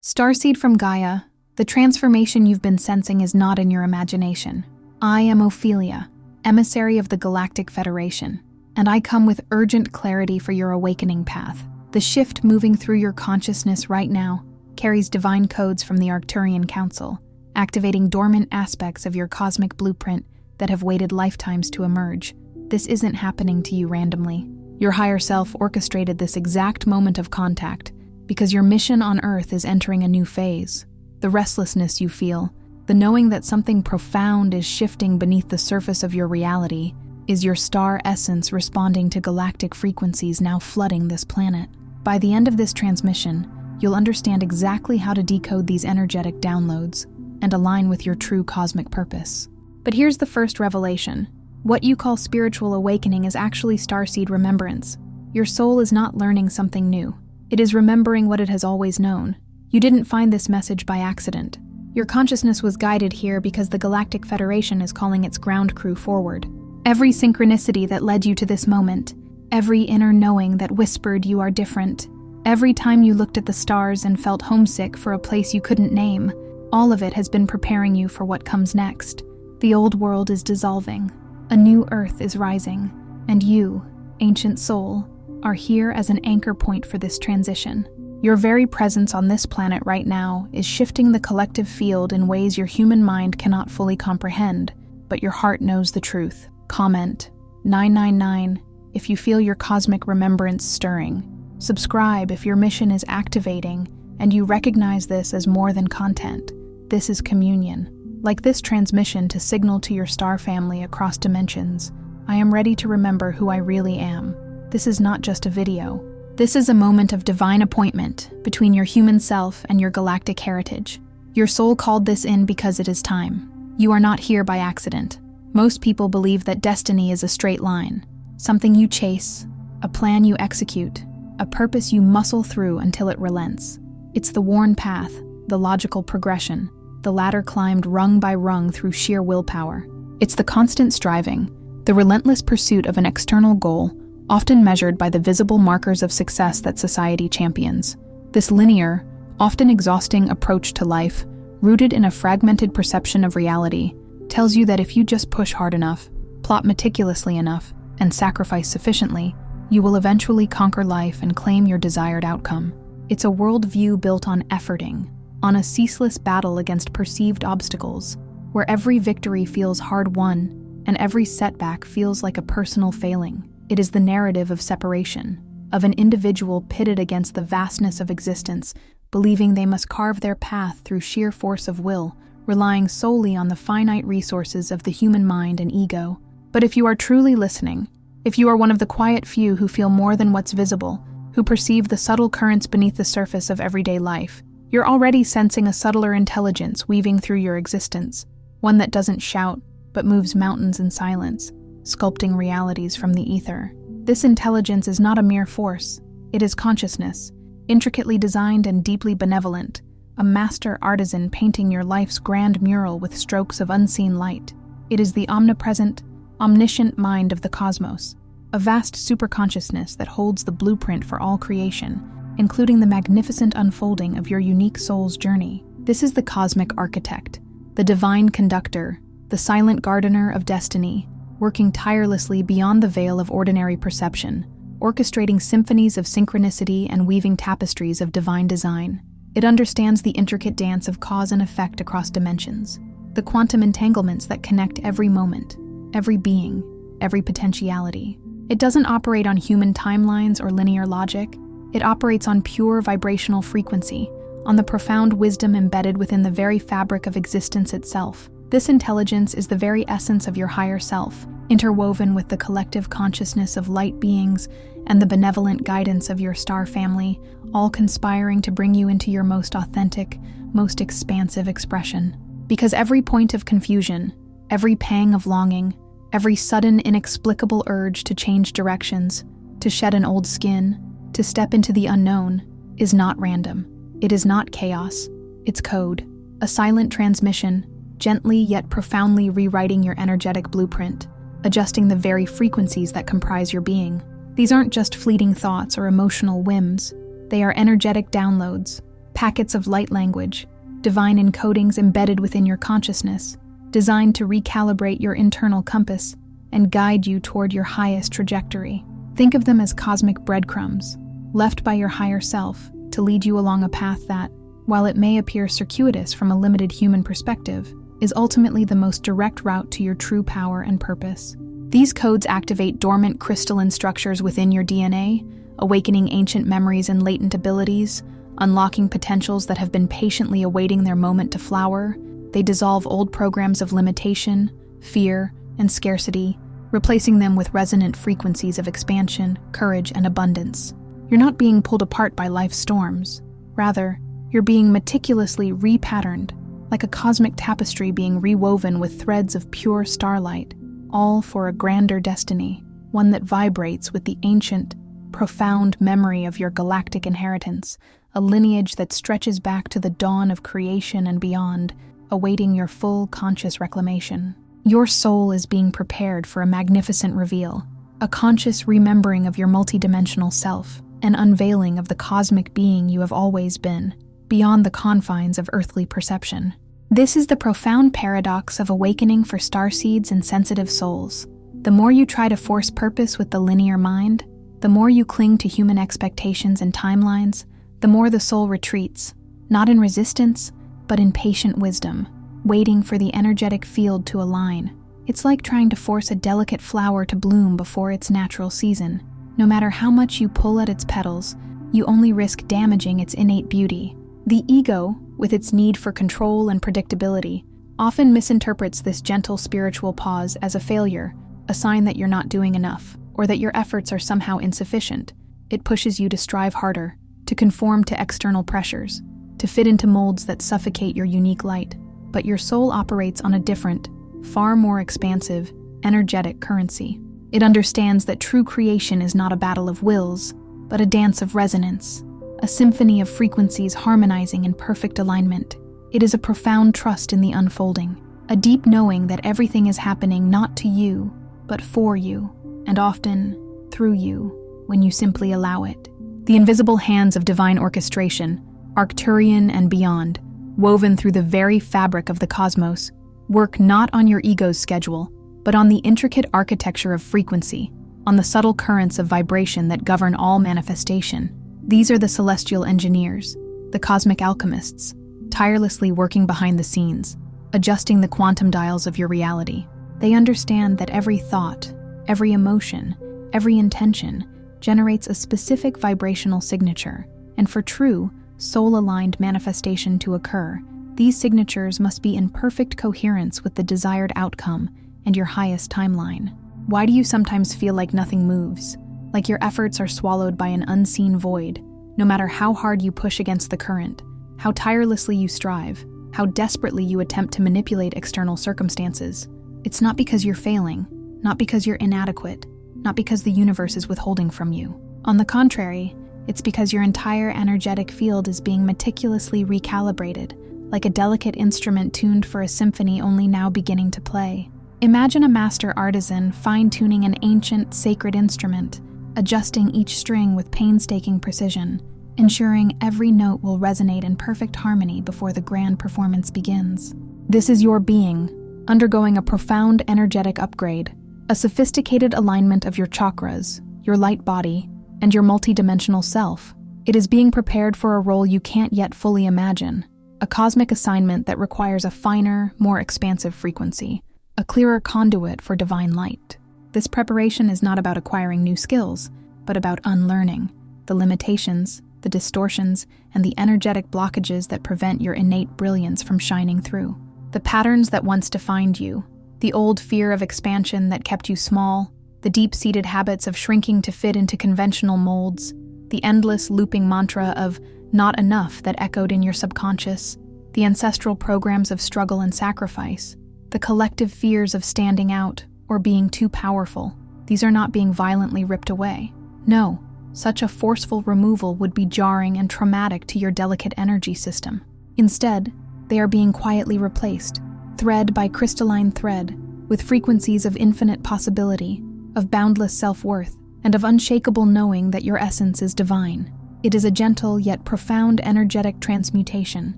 Starseed from Gaia, the transformation you've been sensing is not in your imagination. I am Ophelia, emissary of the Galactic Federation, and I come with urgent clarity for your awakening path. The shift moving through your consciousness right now carries divine codes from the Arcturian Council, activating dormant aspects of your cosmic blueprint that have waited lifetimes to emerge. This isn't happening to you randomly. Your higher self orchestrated this exact moment of contact because your mission on Earth is entering a new phase. The restlessness you feel, the knowing that something profound is shifting beneath the surface of your reality, is your star essence responding to galactic frequencies now flooding this planet. By the end of this transmission, you'll understand exactly how to decode these energetic downloads and align with your true cosmic purpose. But here's the first revelation. What you call spiritual awakening is actually starseed remembrance. Your soul is not learning something new. It is remembering what it has always known. You didn't find this message by accident. Your consciousness was guided here because the Galactic Federation is calling its ground crew forward. Every synchronicity that led you to this moment, every inner knowing that whispered you are different, every time you looked at the stars and felt homesick for a place you couldn't name, all of it has been preparing you for what comes next. The old world is dissolving. A new Earth is rising, and you, ancient soul, are here as an anchor point for this transition. Your very presence on this planet right now is shifting the collective field in ways your human mind cannot fully comprehend, but your heart knows the truth. Comment 999 if you feel your cosmic remembrance stirring. Subscribe if your mission is activating and you recognize this as more than content. This is communion. Like this transmission to signal to your star family across dimensions, I am ready to remember who I really am. This is not just a video. This is a moment of divine appointment between your human self and your galactic heritage. Your soul called this in because it is time. You are not here by accident. Most people believe that destiny is a straight line, something you chase, a plan you execute, a purpose you muscle through until it relents. It's the worn path, the logical progression, the ladder climbed rung by rung through sheer willpower. It's the constant striving, the relentless pursuit of an external goal, often measured by the visible markers of success that society champions. This linear, often exhausting approach to life, rooted in a fragmented perception of reality, tells you that if you just push hard enough, plot meticulously enough, and sacrifice sufficiently, you will eventually conquer life and claim your desired outcome. It's a worldview built on efforting, on a ceaseless battle against perceived obstacles, where every victory feels hard-won and every setback feels like a personal failing. It is the narrative of separation, of an individual pitted against the vastness of existence, believing they must carve their path through sheer force of will, relying solely on the finite resources of the human mind and ego. But if you are truly listening, if you are one of the quiet few who feel more than what's visible, who perceive the subtle currents beneath the surface of everyday life, you're already sensing a subtler intelligence weaving through your existence, one that doesn't shout, but moves mountains in silence, sculpting realities from the ether. This intelligence is not a mere force. It is consciousness, intricately designed and deeply benevolent, a master artisan painting your life's grand mural with strokes of unseen light. It is the omnipresent, omniscient mind of the cosmos, a vast superconsciousness that holds the blueprint for all creation, including the magnificent unfolding of your unique soul's journey. This is the cosmic architect, the divine conductor, the silent gardener of destiny, working tirelessly beyond the veil of ordinary perception, orchestrating symphonies of synchronicity and weaving tapestries of divine design. It understands the intricate dance of cause and effect across dimensions, the quantum entanglements that connect every moment, every being, every potentiality. It doesn't operate on human timelines or linear logic. It operates on pure vibrational frequency, on the profound wisdom embedded within the very fabric of existence itself. This intelligence is the very essence of your higher self, interwoven with the collective consciousness of light beings and the benevolent guidance of your star family, all conspiring to bring you into your most authentic, most expansive expression. Because every point of confusion, every pang of longing, every sudden inexplicable urge to change directions, to shed an old skin, to step into the unknown, is not random. It is not chaos. It's code, a silent transmission, gently yet profoundly rewriting your energetic blueprint, adjusting the very frequencies that comprise your being. These aren't just fleeting thoughts or emotional whims. They are energetic downloads, packets of light language, divine encodings embedded within your consciousness, designed to recalibrate your internal compass and guide you toward your highest trajectory. Think of them as cosmic breadcrumbs, left by your higher self to lead you along a path that, while it may appear circuitous from a limited human perspective, is ultimately the most direct route to your true power and purpose. These codes activate dormant crystalline structures within your DNA, awakening ancient memories and latent abilities, unlocking potentials that have been patiently awaiting their moment to flower. They dissolve old programs of limitation, fear, and scarcity, replacing them with resonant frequencies of expansion, courage, and abundance. You're not being pulled apart by life's storms. Rather, you're being meticulously repatterned, like a cosmic tapestry being rewoven with threads of pure starlight, all for a grander destiny, one that vibrates with the ancient, profound memory of your galactic inheritance, a lineage that stretches back to the dawn of creation and beyond, awaiting your full conscious reclamation. Your soul is being prepared for a magnificent reveal, a conscious remembering of your multidimensional self, an unveiling of the cosmic being you have always been, beyond the confines of earthly perception. This is the profound paradox of awakening for starseeds and sensitive souls. The more you try to force purpose with the linear mind, the more you cling to human expectations and timelines, the more the soul retreats, not in resistance, but in patient wisdom, waiting for the energetic field to align. It's like trying to force a delicate flower to bloom before its natural season. No matter how much you pull at its petals, you only risk damaging its innate beauty. The ego, with its need for control and predictability, often misinterprets this gentle spiritual pause as a failure, a sign that you're not doing enough, or that your efforts are somehow insufficient. It pushes you to strive harder, to conform to external pressures, to fit into molds that suffocate your unique light. But your soul operates on a different, far more expansive, energetic currency. It understands that true creation is not a battle of wills, but a dance of resonance, a symphony of frequencies harmonizing in perfect alignment. It is a profound trust in the unfolding, a deep knowing that everything is happening not to you, but for you, and often through you, when you simply allow it. The invisible hands of divine orchestration, Arcturian and beyond, woven through the very fabric of the cosmos, work not on your ego's schedule, but on the intricate architecture of frequency, on the subtle currents of vibration that govern all manifestation. These are the celestial engineers, the cosmic alchemists, tirelessly working behind the scenes, adjusting the quantum dials of your reality. They understand that every thought, every emotion, every intention generates a specific vibrational signature, and for true, soul-aligned manifestation to occur, these signatures must be in perfect coherence with the desired outcome and your highest timeline. Why do you sometimes feel like nothing moves, like your efforts are swallowed by an unseen void, no matter how hard you push against the current, how tirelessly you strive, how desperately you attempt to manipulate external circumstances? It's not because you're failing, not because you're inadequate, not because the universe is withholding from you. On the contrary, it's because your entire energetic field is being meticulously recalibrated, like a delicate instrument tuned for a symphony only now beginning to play. Imagine a master artisan fine-tuning an ancient, sacred instrument, adjusting each string with painstaking precision, ensuring every note will resonate in perfect harmony before the grand performance begins. This is your being, undergoing a profound energetic upgrade, a sophisticated alignment of your chakras, your light body, and your multidimensional self. It is being prepared for a role you can't yet fully imagine, a cosmic assignment that requires a finer, more expansive frequency, a clearer conduit for divine light. This preparation is not about acquiring new skills, but about unlearning the limitations, the distortions, and the energetic blockages that prevent your innate brilliance from shining through. The patterns that once defined you, the old fear of expansion that kept you small, the deep-seated habits of shrinking to fit into conventional molds, the endless looping mantra of not enough that echoed in your subconscious, the ancestral programs of struggle and sacrifice, the collective fears of standing out or being too powerful. These are not being violently ripped away. No, such a forceful removal would be jarring and traumatic to your delicate energy system. Instead, they are being quietly replaced, thread by crystalline thread, with frequencies of infinite possibility, of boundless self-worth, and of unshakable knowing that your essence is divine. It is a gentle yet profound energetic transmutation,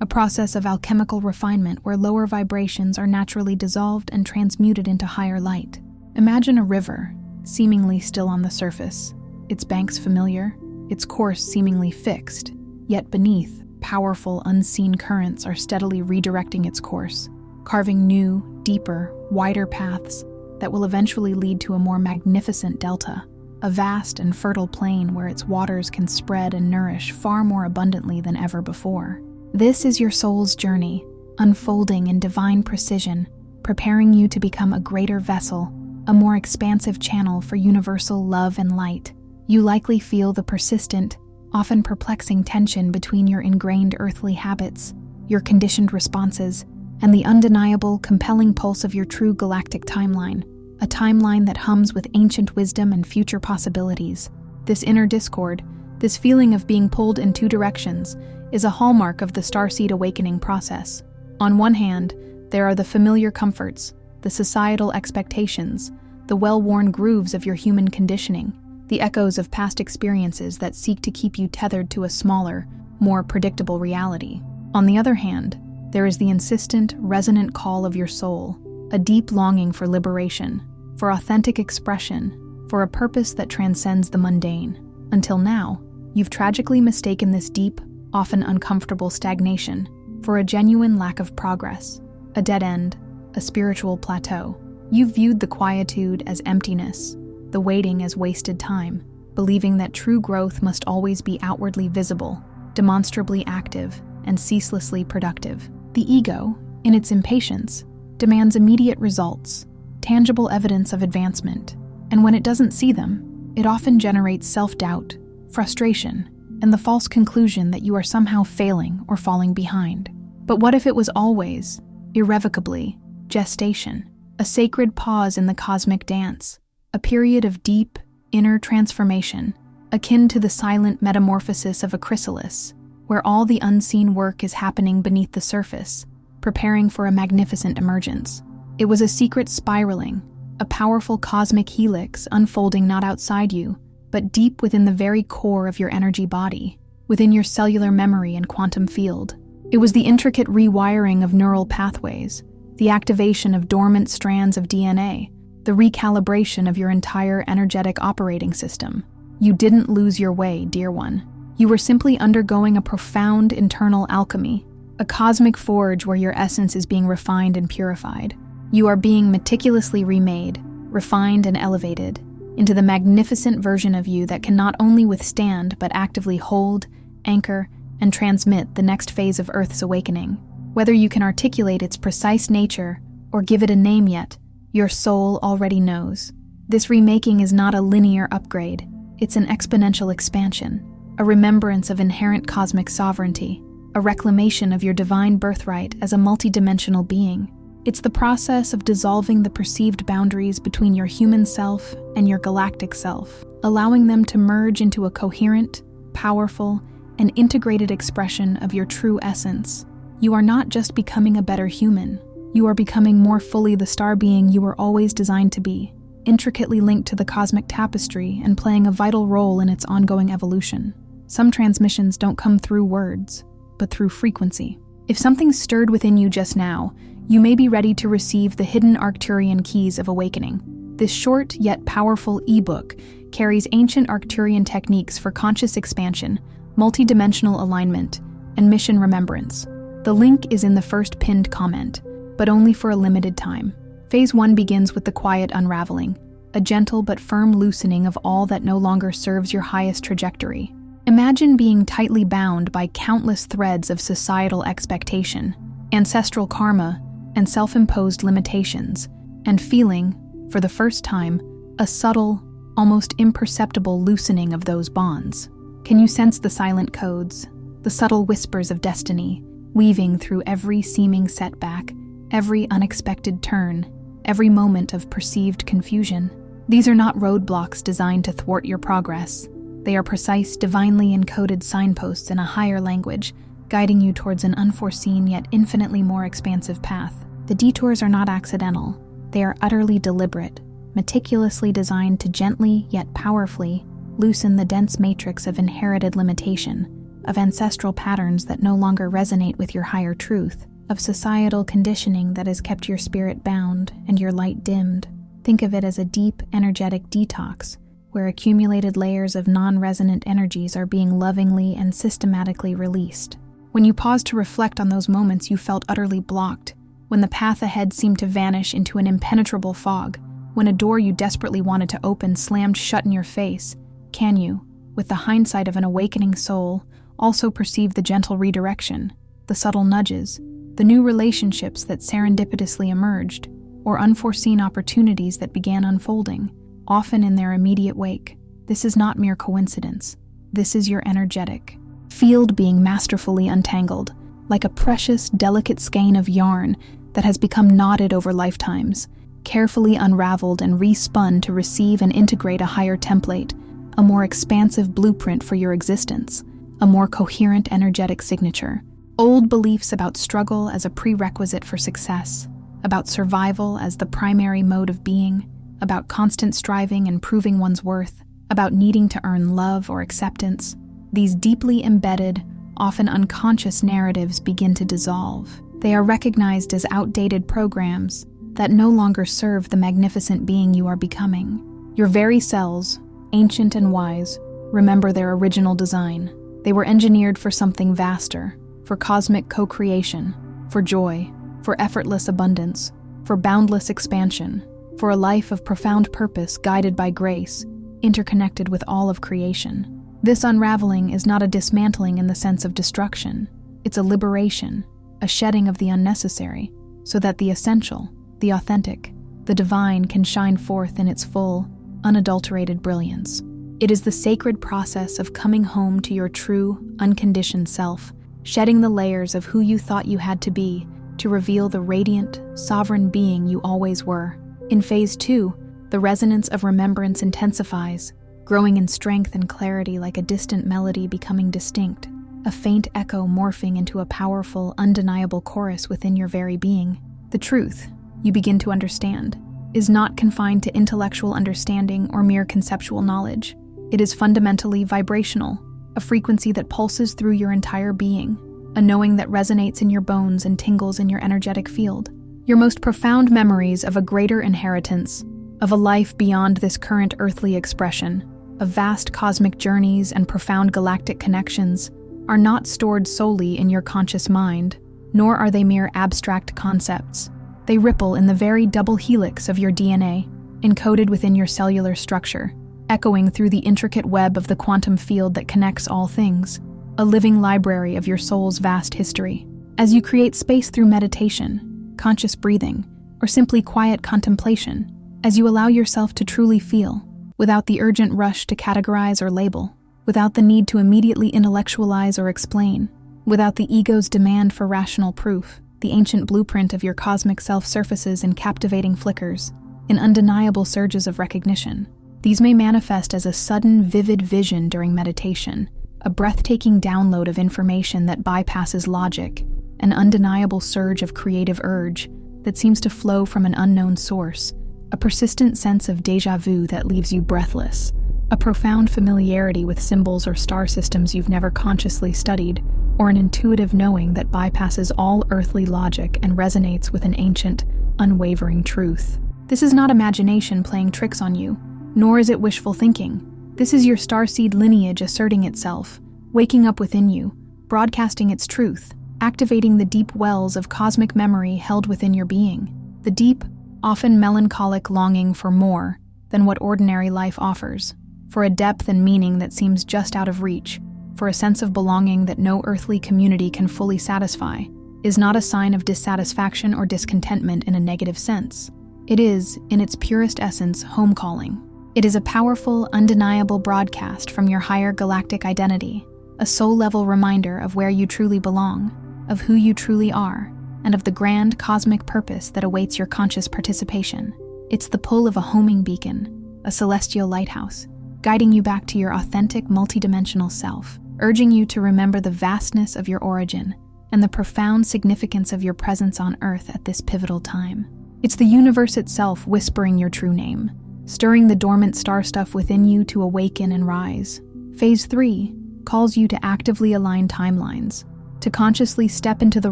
a process of alchemical refinement where lower vibrations are naturally dissolved and transmuted into higher light. Imagine a river, seemingly still on the surface, its banks familiar, its course seemingly fixed, yet beneath, powerful unseen currents are steadily redirecting its course, carving new, deeper, wider paths that will eventually lead to a more magnificent delta, a vast and fertile plain where its waters can spread and nourish far more abundantly than ever before. This is your soul's journey, unfolding in divine precision, preparing you to become a greater vessel, a more expansive channel for universal love and light. You likely feel the persistent, often perplexing tension between your ingrained earthly habits, your conditioned responses, and the undeniable, compelling pulse of your true galactic timeline, a timeline that hums with ancient wisdom and future possibilities. This inner discord, this feeling of being pulled in two directions, is a hallmark of the starseed awakening process. On one hand, there are the familiar comforts, the societal expectations, the well-worn grooves of your human conditioning, the echoes of past experiences that seek to keep you tethered to a smaller, more predictable reality. On the other hand, there is the insistent, resonant call of your soul, a deep longing for liberation, for authentic expression, for a purpose that transcends the mundane. Until now, you've tragically mistaken this deep, often uncomfortable stagnation for a genuine lack of progress, a dead end, a spiritual plateau. You've viewed the quietude as emptiness, the waiting as wasted time, believing that true growth must always be outwardly visible, demonstrably active, and ceaselessly productive. The ego, in its impatience, demands immediate results, tangible evidence of advancement, and when it doesn't see them, it often generates self-doubt, frustration, and the false conclusion that you are somehow failing or falling behind. But what if it was always, irrevocably, gestation, a sacred pause in the cosmic dance, a period of deep, inner transformation, akin to the silent metamorphosis of a chrysalis, where all the unseen work is happening beneath the surface, preparing for a magnificent emergence. It was a secret spiraling, a powerful cosmic helix unfolding not outside you, but deep within the very core of your energy body, within your cellular memory and quantum field. It was the intricate rewiring of neural pathways, the activation of dormant strands of DNA, the recalibration of your entire energetic operating system. You didn't lose your way, dear one. You were simply undergoing a profound internal alchemy, a cosmic forge where your essence is being refined and purified. You are being meticulously remade, refined and elevated, into the magnificent version of you that can not only withstand but actively hold, anchor, and transmit the next phase of Earth's awakening. Whether you can articulate its precise nature or give it a name yet, your soul already knows. This remaking is not a linear upgrade, it's an exponential expansion, a remembrance of inherent cosmic sovereignty, a reclamation of your divine birthright as a multidimensional being. It's the process of dissolving the perceived boundaries between your human self and your galactic self, allowing them to merge into a coherent, powerful, and integrated expression of your true essence. You are not just becoming a better human, you are becoming more fully the star being you were always designed to be, intricately linked to the cosmic tapestry and playing a vital role in its ongoing evolution. Some transmissions don't come through words, but through frequency. If something stirred within you just now, you may be ready to receive the hidden Arcturian keys of awakening. This short yet powerful ebook carries ancient Arcturian techniques for conscious expansion, multidimensional alignment, and mission remembrance. The link is in the first pinned comment, but only for a limited time. Phase 1 begins with the quiet unraveling, a gentle but firm loosening of all that no longer serves your highest trajectory. Imagine being tightly bound by countless threads of societal expectation, ancestral karma, and self-imposed limitations, and feeling, for the first time, a subtle, almost imperceptible loosening of those bonds. Can you sense the silent codes, the subtle whispers of destiny, weaving through every seeming setback, every unexpected turn, every moment of perceived confusion? These are not roadblocks designed to thwart your progress. They are precise, divinely encoded signposts in a higher language, guiding you towards an unforeseen yet infinitely more expansive path. The detours are not accidental. They are utterly deliberate, meticulously designed to gently yet powerfully loosen the dense matrix of inherited limitation, of ancestral patterns that no longer resonate with your higher truth, of societal conditioning that has kept your spirit bound and your light dimmed. Think of it as a deep, energetic detox, where accumulated layers of non-resonant energies are being lovingly and systematically released. When you pause to reflect on those moments you felt utterly blocked, when the path ahead seemed to vanish into an impenetrable fog, when a door you desperately wanted to open slammed shut in your face, can you, with the hindsight of an awakening soul, also perceive the gentle redirection, the subtle nudges, the new relationships that serendipitously emerged, or unforeseen opportunities that began unfolding, often in their immediate wake? This is not mere coincidence. This is your energetic field being masterfully untangled, like a precious, delicate skein of yarn that has become knotted over lifetimes, carefully unraveled and respun to receive and integrate a higher template, a more expansive blueprint for your existence, a more coherent energetic signature. Old beliefs about struggle as a prerequisite for success, about survival as the primary mode of being, about constant striving and proving one's worth, about needing to earn love or acceptance, these deeply embedded, often unconscious narratives begin to dissolve. They are recognized as outdated programs that no longer serve the magnificent being you are becoming. Your very cells, ancient and wise, remember their original design. They were engineered for something vaster, for cosmic co-creation, for joy, for effortless abundance, for boundless expansion, for a life of profound purpose guided by grace, interconnected with all of creation. This unraveling is not a dismantling in the sense of destruction. It's a liberation, a shedding of the unnecessary, so that the essential, the authentic, the divine can shine forth in its full, unadulterated brilliance. It is the sacred process of coming home to your true, unconditioned self, shedding the layers of who you thought you had to be to reveal the radiant, sovereign being you always were. In Phase 2, the resonance of remembrance intensifies, growing in strength and clarity like a distant melody becoming distinct, a faint echo morphing into a powerful, undeniable chorus within your very being. The truth, you begin to understand, is not confined to intellectual understanding or mere conceptual knowledge. It is fundamentally vibrational, a frequency that pulses through your entire being, a knowing that resonates in your bones and tingles in your energetic field. Your most profound memories of a greater inheritance, of a life beyond this current earthly expression, of vast cosmic journeys and profound galactic connections, are not stored solely in your conscious mind, nor are they mere abstract concepts. They ripple in the very double helix of your DNA, encoded within your cellular structure, echoing through the intricate web of the quantum field that connects all things, a living library of your soul's vast history. As you create space through meditation, conscious breathing, or simply quiet contemplation, as you allow yourself to truly feel, without the urgent rush to categorize or label, without the need to immediately intellectualize or explain, without the ego's demand for rational proof, the ancient blueprint of your cosmic self surfaces in captivating flickers, in undeniable surges of recognition. These may manifest as a sudden, vivid vision during meditation, a breathtaking download of information that bypasses logic, an undeniable surge of creative urge that seems to flow from an unknown source, a persistent sense of déjà vu that leaves you breathless, a profound familiarity with symbols or star systems you've never consciously studied, or an intuitive knowing that bypasses all earthly logic and resonates with an ancient, unwavering truth. This is not imagination playing tricks on you, nor is it wishful thinking. This is your starseed lineage asserting itself, waking up within you, broadcasting its truth, activating the deep wells of cosmic memory held within your being, the deep, often melancholic longing for more than what ordinary life offers, for a depth and meaning that seems just out of reach, for a sense of belonging that no earthly community can fully satisfy, is not a sign of dissatisfaction or discontentment in a negative sense. It is, in its purest essence, home calling. It is a powerful, undeniable broadcast from your higher galactic identity, a soul-level reminder of where you truly belong, of who you truly are, and of the grand cosmic purpose that awaits your conscious participation. It's the pull of a homing beacon, a celestial lighthouse, guiding you back to your authentic multidimensional self, urging you to remember the vastness of your origin and the profound significance of your presence on Earth at this pivotal time. It's the universe itself whispering your true name, stirring the dormant star stuff within you to awaken and rise. Phase 3 calls you to actively align timelines, to consciously step into the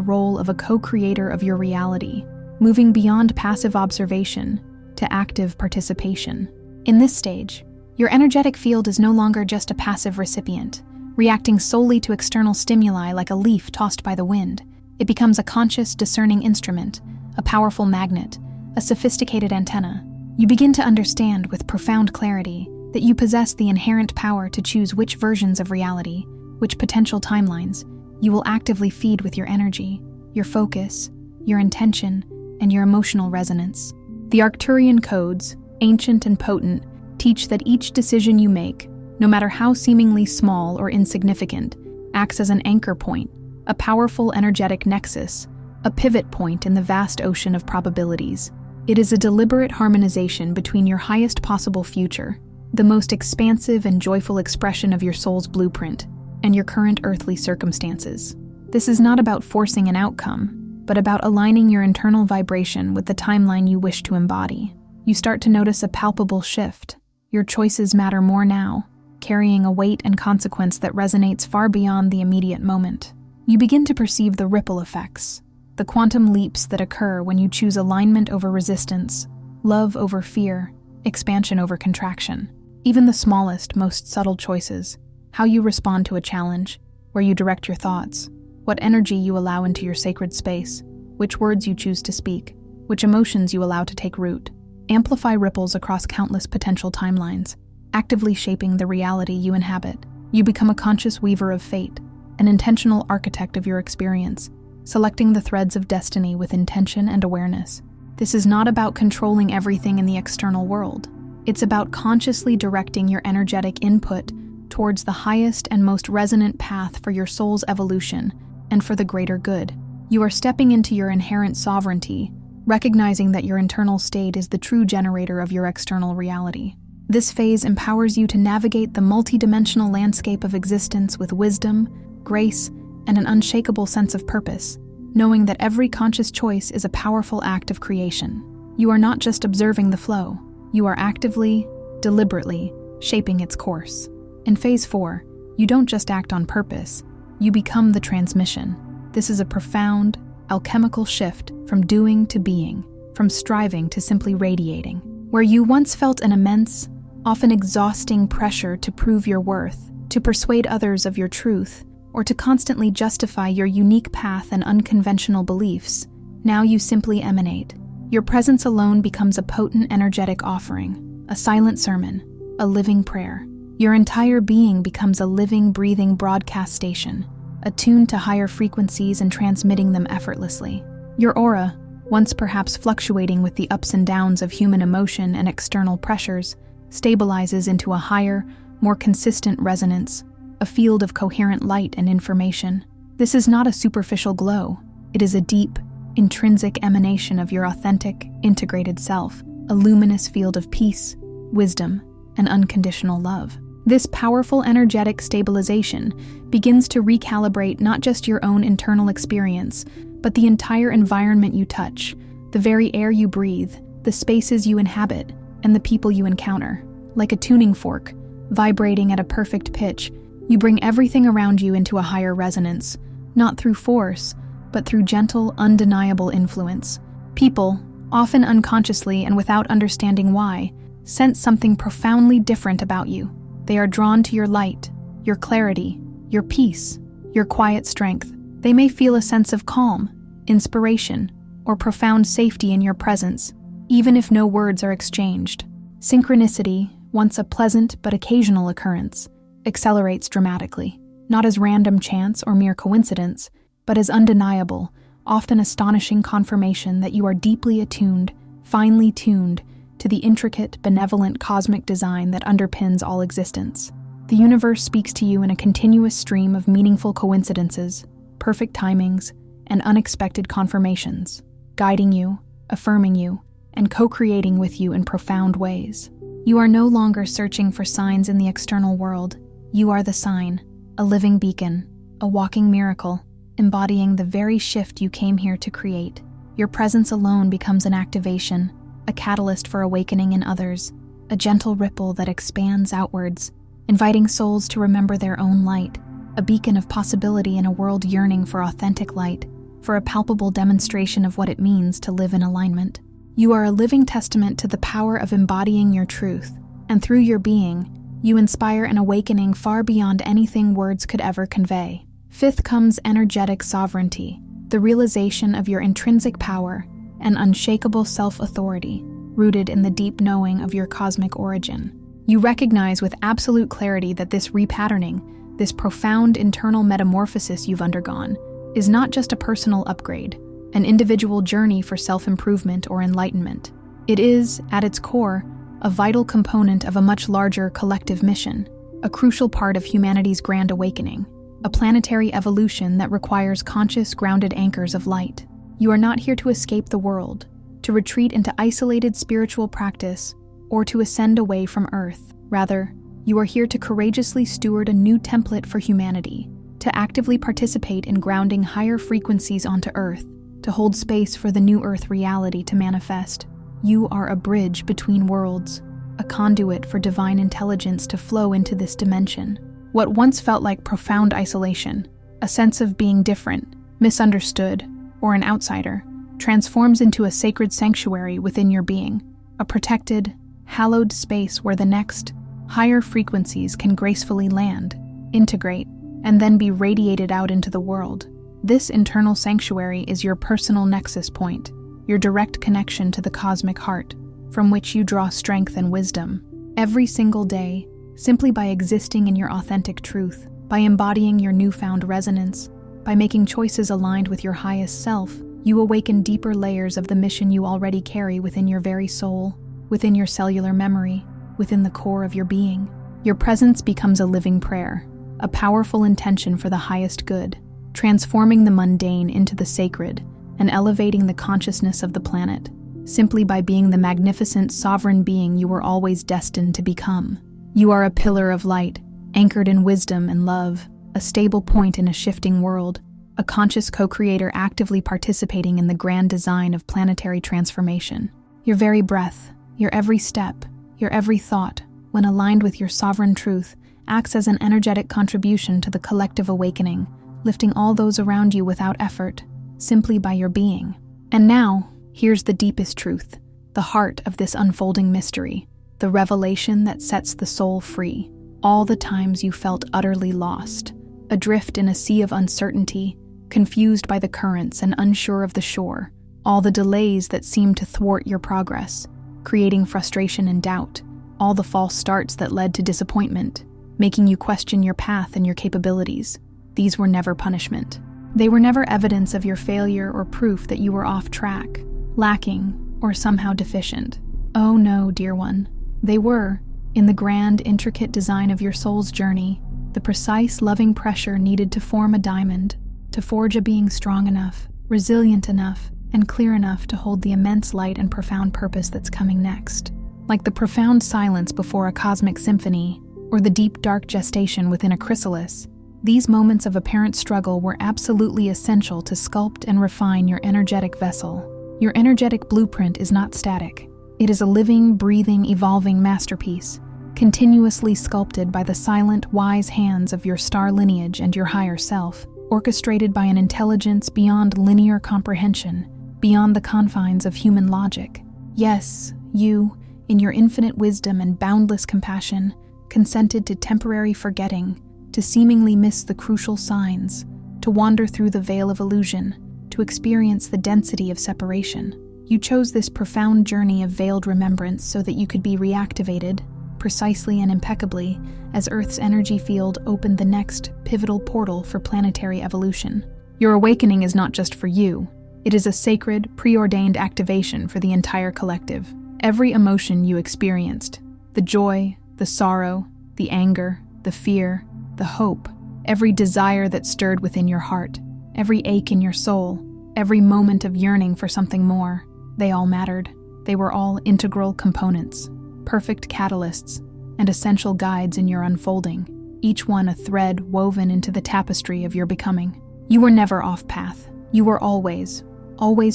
role of a co-creator of your reality, moving beyond passive observation to active participation. In this stage, your energetic field is no longer just a passive recipient, reacting solely to external stimuli like a leaf tossed by the wind. It becomes a conscious, discerning instrument, a powerful magnet, a sophisticated antenna. You begin to understand with profound clarity that you possess the inherent power to choose which versions of reality, which potential timelines, you will actively feed with your energy, your focus, your intention, and your emotional resonance. The Arcturian codes, ancient and potent, teach that each decision you make, no matter how seemingly small or insignificant, acts as an anchor point, a powerful energetic nexus, a pivot point in the vast ocean of probabilities. It is a deliberate harmonization between your highest possible future, the most expansive and joyful expression of your soul's blueprint, and your current earthly circumstances. This is not about forcing an outcome, but about aligning your internal vibration with the timeline you wish to embody. You start to notice a palpable shift. Your choices matter more now, carrying a weight and consequence that resonates far beyond the immediate moment. You begin to perceive the ripple effects, the quantum leaps that occur when you choose alignment over resistance, love over fear, expansion over contraction. Even the smallest, most subtle choices, how you respond to a challenge, where you direct your thoughts, what energy you allow into your sacred space, which words you choose to speak, which emotions you allow to take root, amplify ripples across countless potential timelines, actively shaping the reality you inhabit. You become a conscious weaver of fate, an intentional architect of your experience, selecting the threads of destiny with intention and awareness. This is not about controlling everything in the external world. It's about consciously directing your energetic input towards the highest and most resonant path for your soul's evolution and for the greater good. You are stepping into your inherent sovereignty, recognizing that your internal state is the true generator of your external reality. This phase empowers you to navigate the multidimensional landscape of existence with wisdom, grace, and an unshakable sense of purpose, knowing that every conscious choice is a powerful act of creation. You are not just observing the flow, you are actively, deliberately, shaping its course. In Phase 4, you don't just act on purpose, you become the transmission. This is a profound, alchemical shift from doing to being, from striving to simply radiating. Where you once felt an immense, often exhausting pressure to prove your worth, to persuade others of your truth, or to constantly justify your unique path and unconventional beliefs, now you simply emanate. Your presence alone becomes a potent energetic offering, a silent sermon, a living prayer. Your entire being becomes a living, breathing broadcast station, attuned to higher frequencies and transmitting them effortlessly. Your aura, once perhaps fluctuating with the ups and downs of human emotion and external pressures, stabilizes into a higher, more consistent resonance, a field of coherent light and information. This is not a superficial glow. It is a deep, intrinsic emanation of your authentic, integrated self, a luminous field of peace, wisdom, and unconditional love. This powerful energetic stabilization begins to recalibrate not just your own internal experience, but the entire environment you touch, the very air you breathe, the spaces you inhabit, and the people you encounter. Like a tuning fork, vibrating at a perfect pitch, you bring everything around you into a higher resonance, not through force, but through gentle, undeniable influence. People, often unconsciously and without understanding why, sense something profoundly different about you. They are drawn to your light, your clarity, your peace, your quiet strength. They may feel a sense of calm, inspiration, or profound safety in your presence, even if no words are exchanged. Synchronicity, once a pleasant but occasional occurrence, accelerates dramatically, not as random chance or mere coincidence, but as undeniable, often astonishing confirmation that you are deeply attuned, finely tuned, to the intricate, benevolent cosmic design that underpins all existence. The universe speaks to you in a continuous stream of meaningful coincidences, perfect timings, and unexpected confirmations, guiding you, affirming you, and co-creating with you in profound ways. You are no longer searching for signs in the external world. You are the sign, a living beacon, a walking miracle, embodying the very shift you came here to create. Your presence alone becomes an activation, a catalyst for awakening in others, a gentle ripple that expands outwards, inviting souls to remember their own light, a beacon of possibility in a world yearning for authentic light, for a palpable demonstration of what it means to live in alignment. You are a living testament to the power of embodying your truth, and through your being, you inspire an awakening far beyond anything words could ever convey. Fifth comes energetic sovereignty, the realization of your intrinsic power and unshakable self-authority, rooted in the deep knowing of your cosmic origin. You recognize with absolute clarity that this repatterning, this profound internal metamorphosis you've undergone, is not just a personal upgrade, an individual journey for self-improvement or enlightenment. It is, at its core, a vital component of a much larger collective mission, a crucial part of humanity's grand awakening, a planetary evolution that requires conscious, grounded anchors of light. You are not here to escape the world, to retreat into isolated spiritual practice, or to ascend away from Earth. Rather, you are here to courageously steward a new template for humanity, to actively participate in grounding higher frequencies onto Earth, to hold space for the new Earth reality to manifest. You are a bridge between worlds, a conduit for divine intelligence to flow into this dimension. What once felt like profound isolation, a sense of being different, misunderstood, or an outsider, transforms into a sacred sanctuary within your being, a protected, hallowed space where the next, higher frequencies can gracefully land, integrate, and then be radiated out into the world. This internal sanctuary is your personal nexus point, your direct connection to the cosmic heart, from which you draw strength and wisdom. Every single day, simply by existing in your authentic truth, by embodying your newfound resonance, by making choices aligned with your highest self, you awaken deeper layers of the mission you already carry within your very soul, within your cellular memory, within the core of your being. Your presence becomes a living prayer, a powerful intention for the highest good, transforming the mundane into the sacred and elevating the consciousness of the planet, simply by being the magnificent sovereign being you were always destined to become. You are a pillar of light, anchored in wisdom and love, a stable point in a shifting world, a conscious co-creator actively participating in the grand design of planetary transformation. Your very breath, your every step, your every thought, when aligned with your sovereign truth, acts as an energetic contribution to the collective awakening, lifting all those around you without effort, simply by your being. And now, here's the deepest truth, the heart of this unfolding mystery, the revelation that sets the soul free. All the times you felt utterly lost, adrift in a sea of uncertainty, confused by the currents and unsure of the shore, all the delays that seemed to thwart your progress, creating frustration and doubt, all the false starts that led to disappointment, making you question your path and your capabilities. These were never punishment. They were never evidence of your failure or proof that you were off track, lacking, or somehow deficient. Oh no, dear one. They were, in the grand, intricate design of your soul's journey, the precise, loving pressure needed to form a diamond, to forge a being strong enough, resilient enough, and clear enough to hold the immense light and profound purpose that's coming next. Like the profound silence before a cosmic symphony, or the deep, dark gestation within a chrysalis, these moments of apparent struggle were absolutely essential to sculpt and refine your energetic vessel. Your energetic blueprint is not static. It is a living, breathing, evolving masterpiece, continuously sculpted by the silent, wise hands of your star lineage and your higher self, orchestrated by an intelligence beyond linear comprehension, beyond the confines of human logic. Yes, you, in your infinite wisdom and boundless compassion, consented to temporary forgetting, to seemingly miss the crucial signs, to wander through the veil of illusion, to experience the density of separation. You chose this profound journey of veiled remembrance so that you could be reactivated, precisely and impeccably, as Earth's energy field opened the next pivotal portal for planetary evolution. Your awakening is not just for you. It is a sacred, preordained activation for the entire collective. Every emotion you experienced, the joy, the sorrow, the anger, the fear, the hope, every desire that stirred within your heart, every ache in your soul, every moment of yearning for something more, they all mattered. They were all integral components, perfect catalysts, and essential guides in your unfolding, each one a thread woven into the tapestry of your becoming. You were never off path. You were always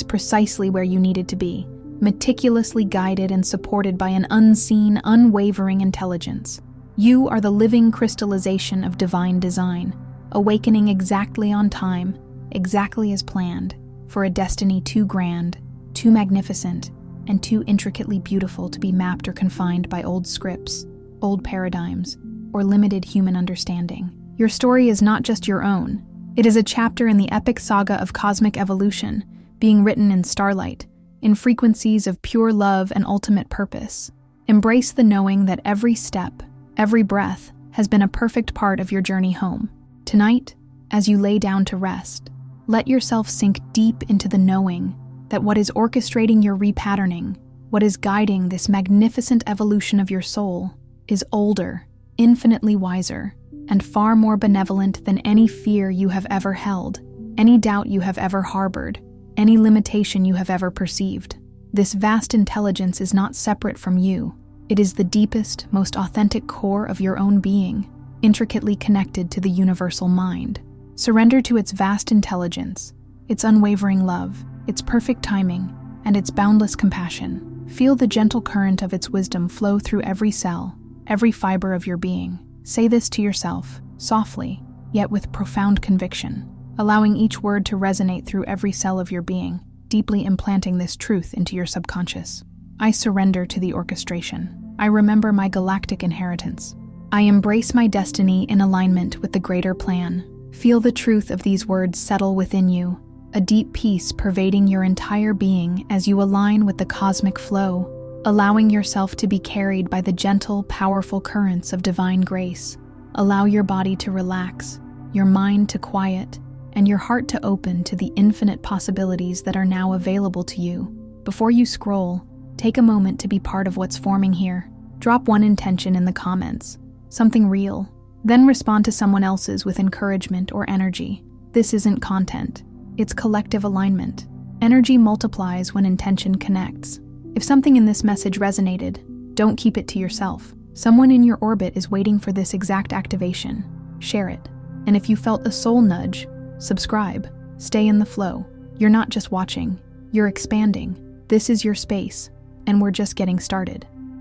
precisely where you needed to be, meticulously guided and supported by an unseen, unwavering intelligence. You are the living crystallization of divine design, awakening exactly on time, exactly as planned, for a destiny too grand, too magnificent, and too intricately beautiful to be mapped or confined by old scripts, old paradigms, or limited human understanding. Your story is not just your own. It is a chapter in the epic saga of cosmic evolution, being written in starlight, in frequencies of pure love and ultimate purpose. Embrace the knowing that every step, every breath, has been a perfect part of your journey home. Tonight, as you lay down to rest, let yourself sink deep into the knowing that what is orchestrating your repatterning, what is guiding this magnificent evolution of your soul, is older, infinitely wiser, and far more benevolent than any fear you have ever held, any doubt you have ever harbored, any limitation you have ever perceived. This vast intelligence is not separate from you. It is the deepest, most authentic core of your own being, intricately connected to the universal mind. Surrender to its vast intelligence, its unwavering love, its perfect timing, and its boundless compassion. Feel the gentle current of its wisdom flow through every cell, every fiber of your being. Say this to yourself, softly, yet with profound conviction, allowing each word to resonate through every cell of your being, deeply implanting this truth into your subconscious. I surrender to the orchestration. I remember my galactic inheritance. I embrace my destiny in alignment with the greater plan. Feel the truth of these words settle within you, a deep peace pervading your entire being as you align with the cosmic flow, allowing yourself to be carried by the gentle, powerful currents of divine grace. Allow your body to relax, your mind to quiet, and your heart to open to the infinite possibilities that are now available to you. Before you scroll, take a moment to be part of what's forming here. Drop one intention in the comments, something real, then respond to someone else's with encouragement or energy. This isn't content, it's collective alignment. Energy multiplies when intention connects. If something in this message resonated, don't keep it to yourself. Someone in your orbit is waiting for this exact activation. Share it. And if you felt a soul nudge, subscribe. Stay in the flow. You're not just watching, you're expanding. This is your space, and we're just getting started.